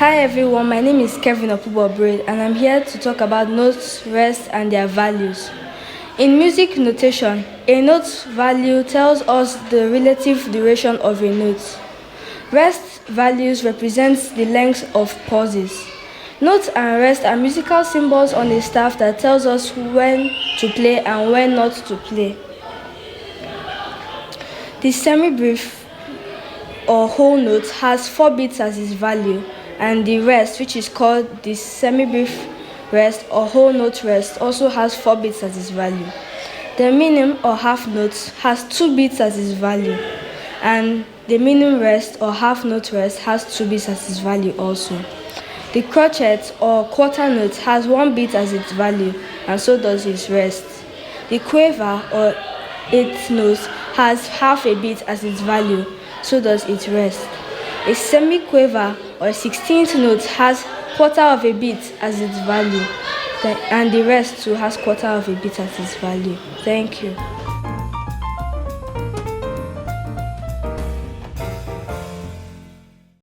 Hi everyone, my name is Kevin of Braide and I'm here to talk about notes, rest and their values. In music notation, a note's value tells us the relative duration of a note. Rest values represents the length of pauses. Notes and rest are musical symbols on a staff that tells us when to play and when not to play. The semi-brief or whole note has 4 beats as its value, and the rest, which is called the semi-brief rest or whole note rest, also has 4 beats as its value. The minim or half note has 2 beats as its value, and the minim rest or half note rest has 2 beats as its value also. The crotchet or quarter note has 1 beat as its value, and so does its rest. The quaver or 8th note has half a beat as its value, so does its rest. A semi-quaver or 16th note has quarter of a beat as its value, and the rest too has quarter of a beat as its value. Thank you.